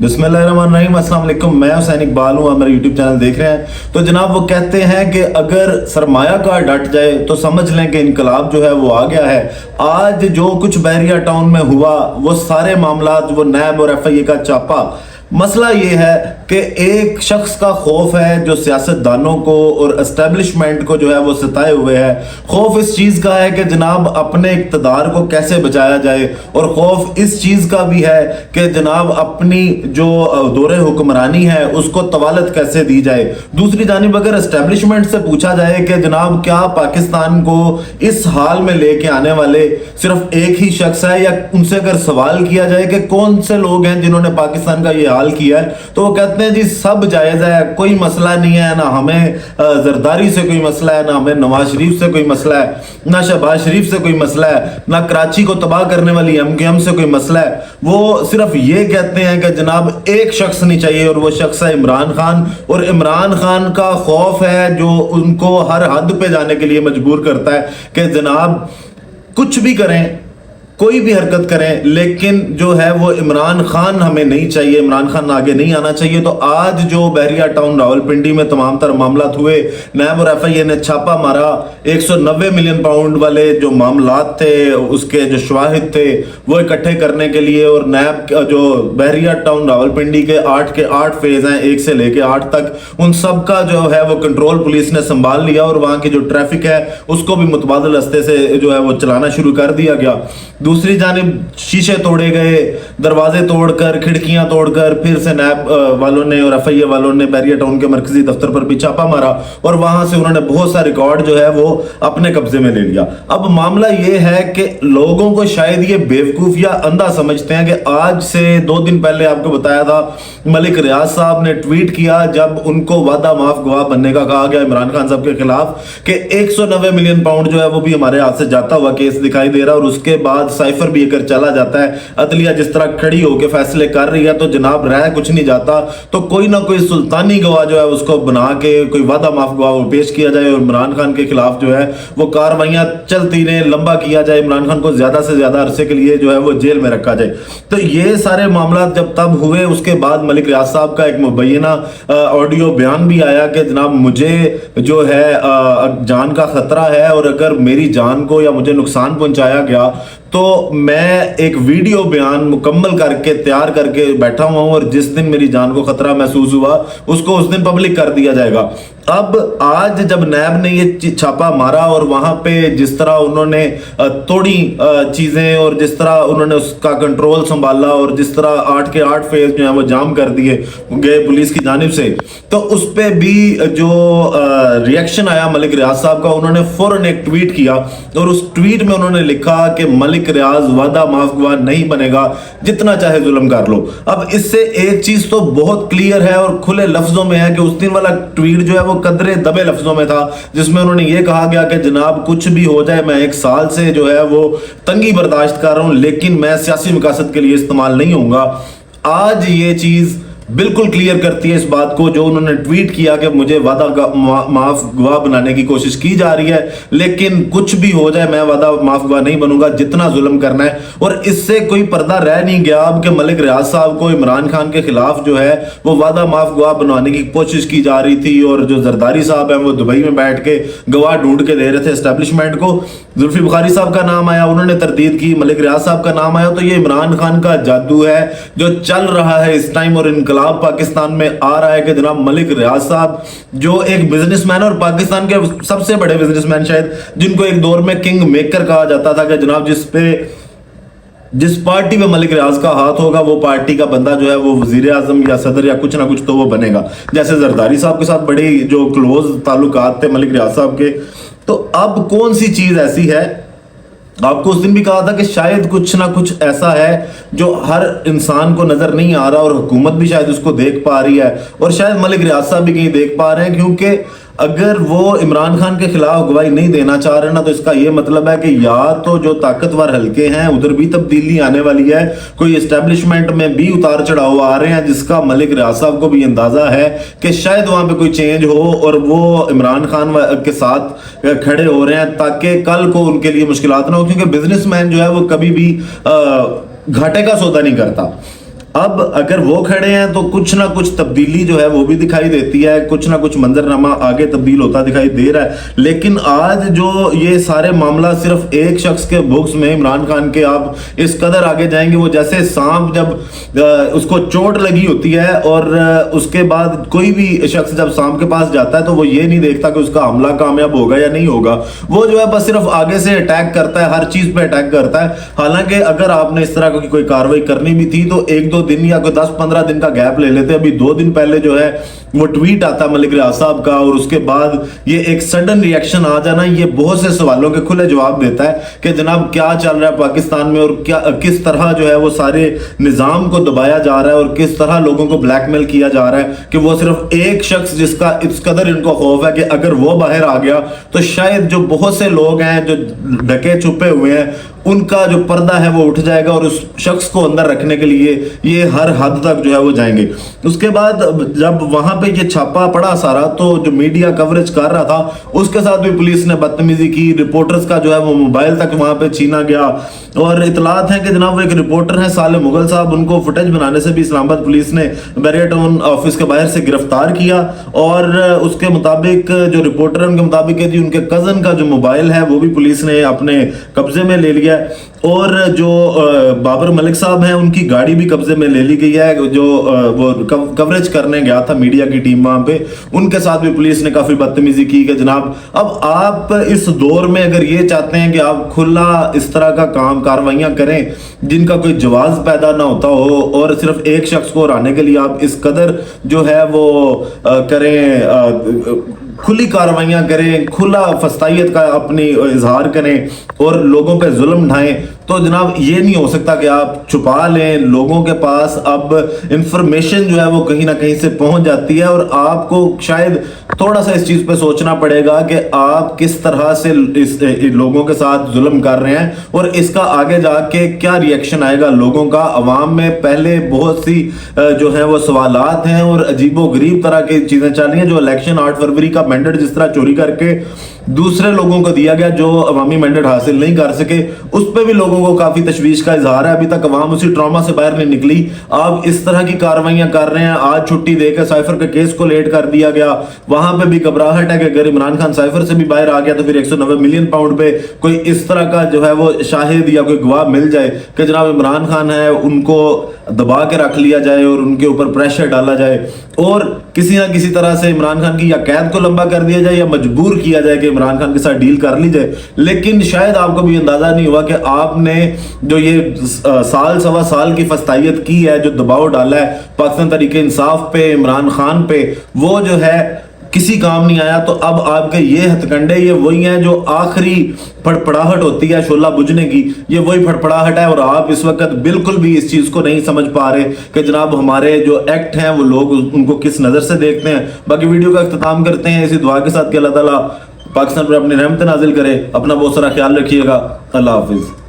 बिस्मिल्लाहिर्रहमानिर्रहीम, अस्सलाम वालेकुम। मैं हुसैन इकबाल हूँ, आप मेरा यूट्यूब चैनल देख रहे हैं। तो जनाब वो कहते हैं कि अगर सरमायाकार डट जाए तो समझ लें कि इनकलाब जो है वो आ गया है। आज जो कुछ बहरिया टाउन में हुआ वो सारे मामलात, वो नैब और FIA का छापा, मसला ये है कि एक शख्स का खौफ है जो सियासतदानों को और एस्टेब्लिशमेंट को जो है वो सताए हुए है। खौफ इस चीज़ का है कि जनाब अपने इक़्तिदार को कैसे बचाया जाए, और खौफ इस चीज़ का भी है कि जनाब अपनी जो दौरे हुक्मरानी है उसको तवालत कैसे दी जाए। दूसरी जानिब अगर एस्टेब्लिशमेंट से पूछा जाए कि जनाब क्या पाकिस्तान को इस हाल में लेके आने वाले सिर्फ एक ही शख्स है, या उनसे अगर सवाल किया जाए कि कौन से लोग हैं जिन्होंने पाकिस्तान का ये हाल किया है, तो वो कहते हैं जी सब जायज़ है, कोई मसला नहीं है, ना हमें जरदारी से कोई मसला है, ना हमें नवाज शरीफ से कोई मसला है, ना शहबाज शरीफ से कोई मसला है, ना कराची को तबाह करने वाली MKM से कोई मसला है। वो सिर्फ ये कहते हैं कि जनाब एक शख्स नहीं चाहिए, और वो शख्स है इमरान खान। और इमरान खान का खौफ है जो उनको हर हद पे जाने के लिए मजबूर करता है कि जनाब कुछ भी करें, कोई भी हरकत करें, लेकिन जो है वो इमरान खान हमें नहीं चाहिए, इमरान खान आगे नहीं आना चाहिए। तो आज जो बहरिया टाउन रावलपिंडी में तमाम तर मामलात हुए, नैब और FIA ने छापा मारा, 190 मिलियन पाउंड वाले जो मामलात थे उसके जो शवाहिद थे वो इकट्ठे करने के लिए, और नैब जो बहरिया टाउन रावलपिंडी के 8 फेज हैं, 1 से लेके 8 तक, उन सब का जो है वो कंट्रोल पुलिस ने संभाल लिया, और वहाँ की जो ट्रैफिक है उसको भी मुतबादल रस्ते से जो है वो चलाना शुरू कर दिया गया। दूसरी जानिब शीशे तोड़े गए, दरवाजे तोड़कर, खिड़कियां तोड़कर, फिर से नैब वालों ने और FIA वालों ने बहरिया टाउन के मरकजी दफ्तर पर भी छापा मारा, और वहां से उन्होंने बहुत सा रिकॉर्ड जो है वो अपने कब्जे में ले लिया। अब मामला ये है कि लोगों को शायद ये बेवकूफ या अंधा समझते हैं कि आज से 2 दिन पहले आपको बताया था मलिक रियाज साहब ने ट्वीट किया, जब उनको वादा माफ गवाह बनने का कहा गया इमरान खान साहब के खिलाफ, कि 190 मिलियन पाउंड जो है वो भी हमारे हाथ से जाता हुआ केस दिखाई दे रहा है। और उसके बाद साइफर भी अगर चला जाता है, अदलिया जिस तरह खड़ी होकर फैसले कर रही है, तो जनाब रह कुछ नहीं जाता। तो कोई ना कोई सुल्तानी गवाह जो है उसको बना के कोई वादा माफ गवाह वो पेश किया जाए, और इमरान खान के खिलाफ जो है वो कार्रवाइयां चलती रहे, लंबा किया जाए, इमरान खान को ज्यादा से ज्यादा अरसे के लिए जो है वो जेल में रखा जाए। तो ये सारे मामला जब तब हुए, उसके बाद मलिक रियाज साहब का एक मुबैना ऑडियो बयान भी आया कि जनाब मुझे जो है जान का खतरा है, और अगर मेरी जान को या मुझे नुकसान पहुंचाया गया तो मैं एक वीडियो बयान मुकम्मल करके तैयार करके बैठा हुआ हूं, और जिस दिन मेरी जान को खतरा महसूस हुआ उसको उस दिन पब्लिक कर दिया जाएगा। अब आज जब नैब ने ये छापा मारा, और वहां पे जिस तरह उन्होंने तोड़ी चीजें, और जिस तरह उन्होंने उसका कंट्रोल संभाला, और जिस तरह 8 के 8 फेज जो है वो जाम कर दिए गए पुलिस की जानिब से, तो उस पे भी जो रिएक्शन आया मलिक रियाज साहब का, उन्होंने फौरन एक ट्वीट किया, और उस ट्वीट में उन्होंने लिखा कि मलिक रियाज वादा माफ गवाह नहीं बनेगा, जितना चाहे जुल्म कर लो। अब इससे एक चीज तो बहुत क्लियर है और खुले लफ्जों में है कि उस दिन वाला ट्वीट जो है वो कदरे दबे लफ्जों में था, जिसमें उन्होंने ये कहा गया कि जनाब कुछ भी हो जाए, मैं 1 साल से जो है वो तंगी बर्दाश्त कर रहा हूं, लेकिन मैं सियासी मकासद के लिए इस्तेमाल नहीं होऊंगा। आज ये चीज बिल्कुल क्लियर करती है इस बात को, जो उन्होंने ट्वीट किया कि मुझे वादा माफ गवाह बनाने की कोशिश की जा रही है, लेकिन कुछ भी हो जाए मैं वादा माफ गवाह नहीं बनूंगा, जितना जुल्म करना है। और इससे कोई पर्दा रह नहीं गया अब कि मलिक रियाज साहब को इमरान खान के खिलाफ जो है वो वादा माफ गवाह बनवाने की कोशिश की जा रही थी, और जो जरदारी साहब हैं वो दुबई में बैठ के गवाह ढूंढ के दे रहे थे एस्टेब्लिशमेंट को। जुल्फी बुखारी साहब का नाम आया, उन्होंने तरदीद की, मलिक रियाज साहब का नाम आया। तो ये इमरान खान का जादू है जो चल रहा है इस टाइम, और इनकलाब पाकिस्तान में आ रहा है कि जनाब मलिक रियाज साहब जो एक बिजनेसमैन, और पाकिस्तान के सबसे बड़े बिजनेसमैन शायद, जिनको एक दौर में किंग मेकर कहा जाता था कि जनाब जिस पार्टी में मलिक रियाज का हाथ होगा वो पार्टी का बंदा जो है वो वजीर आजम या सदर या कुछ ना कुछ तो वो बनेगा। जैसे जरदारी साहब के साथ बड़े जो क्लोज ताल्लुकात थे मलिक रियाज साहब के। तो अब कौन सी चीज ऐसी है, आपको उस दिन भी कहा था कि शायद कुछ ना कुछ ऐसा है जो हर इंसान को नजर नहीं आ रहा, और हुकूमत भी शायद उसको देख पा रही है, और शायद मलिक रियाज साहब भी कहीं देख पा रहे हैं, क्योंकि अगर वो इमरान खान के खिलाफ गवाही नहीं देना चाह रहे ना, तो इसका ये मतलब है कि या तो जो ताकतवर हल्के हैं उधर भी तब्दीली आने वाली है, कोई एस्टेब्लिशमेंट में भी उतार चढ़ाव आ रहे हैं, जिसका मलिक रियाज साहब को भी अंदाजा है कि शायद वहां पे कोई चेंज हो, और वो इमरान खान के साथ खड़े हो रहे हैं ताकि कल को उनके लिए मुश्किलात ना हो, क्योंकि बिजनेसमैन जो है वो कभी भी घाटे का सौदा नहीं करता। اب اگر وہ کھڑے ہیں تو کچھ نہ کچھ تبدیلی جو ہے وہ بھی دکھائی دیتی ہے, کچھ نہ کچھ منظرنامہ آگے تبدیل ہوتا دکھائی دے رہا ہے. لیکن آج جو یہ سارے معاملہ صرف ایک شخص کے بکس میں, عمران خان کے, آپ اس قدر آگے جائیں گے وہ جیسے سانپ جب اس کو چوٹ لگی ہوتی ہے اور اس کے بعد کوئی بھی شخص جب سانپ کے پاس جاتا ہے تو وہ یہ نہیں دیکھتا کہ اس کا حملہ کامیاب ہوگا یا نہیں ہوگا, وہ جو ہے بس صرف آگے سے اٹیک کرتا ہے, ہر چیز پہ اٹیک کرتا ہے. حالانکہ اگر آپ نے اس طرح کی کوئی کاروائی کرنی بھی تھی تو ایک دو دن یا کوئی 10-15 دن کا گیپ لے لیتے. ابھی 2 دن پہلے جو ہے وہ ٹویٹ آتا ملک ریاض صاحب کا, اور اس کے بعد یہ ایک سڈن ریئیکشن آ جانا, یہ بہت سے سوالوں کے کھلے جواب دیتا ہے کہ جناب کیا چل رہا ہے پاکستان میں, اور کس طرح جو ہے وہ سارے نظام کو دبایا جا رہا ہے, اور کس طرح لوگوں کو بلیک میل کیا جا رہا ہے کہ وہ صرف ایک شخص جس کا اس قدر ان کو خوف ہے کہ اگر وہ باہر آ گیا تو شاید جو بہت سے لوگ ہیں جو ڈھکے چھپے ہوئے ہیں ان کا جو پردہ ہے وہ اٹھ جائے گا, اور اس شخص کو اندر رکھنے کے لیے یہ ہر حد تک جو ہے وہ جائیں گے. اس کے بعد جب وہاں پہ یہ چھاپا پڑا سارا تو جو میڈیا کوریج کر رہا تھا اس کے ساتھ بھی پولیس نے بدتمیزی کی. رپورٹرز کا جو ہے وہ موبائل تک وہاں پہ چھینا گیا, اور اطلاعات ہیں کہ جناب وہ ایک رپورٹر ہیں صالح مغل صاحب, ان کو فوٹیج بنانے سے بھی اسلام آباد پولیس نے بیریا ٹاؤن آفس کے باہر سے گرفتار کیا. اور اس کے مطابق جو رپورٹر ہیں ان کے مطابق ہے جی ان کے کزن کا جو موبائل ہے وہ بھی پولیس نے اپنے قبضے میں لے لیا, اور جو بابر ملک صاحب ہیں ان کی گاڑی بھی قبضے میں لے لی گئی ہے, جو وہ کوریج کرنے گیا تھا میڈیا کی ٹیم وہاں پہ, ان کے ساتھ بھی پولیس نے کافی بدتمیزی کی کہ جناب اب آپ اس دور میں اگر یہ چاہتے ہیں کہ آپ کھلا اس طرح کا کاروائیاں کریں جن کا کوئی جواز پیدا نہ ہوتا ہو, اور صرف ایک شخص کو ہرانے کے لیے آپ اس قدر جو ہے وہ کریں, کھلی کارروائیاں کریں, کھلا فسطائیت کا اپنی اظہار کریں اور لوگوں پہ ظلم ڈھائیں, تو جناب یہ نہیں ہو سکتا کہ آپ چھپا لیں. لوگوں کے پاس اب انفارمیشن جو ہے وہ کہیں نہ کہیں سے پہنچ جاتی ہے, اور آپ کو شاید تھوڑا سا اس چیز پہ سوچنا پڑے گا کہ آپ کس طرح سے اس لوگوں کے ساتھ ظلم کر رہے ہیں, اور اس کا آگے جا کے کیا ریئیکشن آئے گا لوگوں کا. عوام میں پہلے بہت سی جو ہے وہ سوالات ہیں اور عجیب و غریب طرح کی چیزیں چل رہی ہیں. جو الیکشن 8 فروری کا مینڈیٹ جس طرح چوری کر کے دوسرے لوگوں کو دیا گیا جو عوامی مینڈیٹ حاصل نہیں کر سکے, اس پہ بھی لوگوں کو کافی تشویش کا اظہار ہے. ابھی تک عوام اسی ٹراما سے باہر نہیں نکلی. آپ اس طرح کی کارروائیاں کر رہے ہیں, آج چھٹی دے کے سائفر کے کیس کو لیٹ کر دیا گیا, وہاں پہ بھی گھبراہٹ ہے کہ اگر عمران خان سائفر سے بھی باہر آ گیا تو پھر 190 ملین پاؤنڈ پہ کوئی اس طرح کا جو ہے وہ شاہد یا کوئی گواہ مل جائے کہ جناب عمران خان ہے, ان کو دبا کے رکھ لیا جائے اور ان کے اوپر پریشر ڈالا جائے, اور کسی نہ کسی طرح سے عمران خان کی یا قید کو لمبا کر دیا جائے یا مجبور کیا جائے کہ عمران خان کے ساتھ ڈیل کر لی جائے. لیکن شاید آپ کو بھی اندازہ نہیں ہوا کہ آپ نے جو یہ سال سوا سال کی فسطائیت کی ہے, جو دباؤ ڈالا ہے پاکستان تحریک انصاف پہ, عمران خان پہ, وہ جو ہے کسی کام نہیں آیا. تو اب آپ کے یہ ہتھ کنڈے یہ وہی ہیں جو آخری پھڑپڑاہٹ ہوتی ہے شعلہ بجھنے کی, یہ وہی پھڑپڑاہٹ ہے, اور آپ اس وقت بالکل بھی اس چیز کو نہیں سمجھ پا رہے کہ جناب ہمارے جو ایکٹ ہیں وہ لوگ ان کو کس نظر سے دیکھتے ہیں. باقی ویڈیو کا اختتام کرتے ہیں اسی دعا کے ساتھ کہ اللہ تعالیٰ پاکستان پر اپنی رحمت نازل کرے. اپنا بہت سارا خیال رکھیے گا. اللہ حافظ.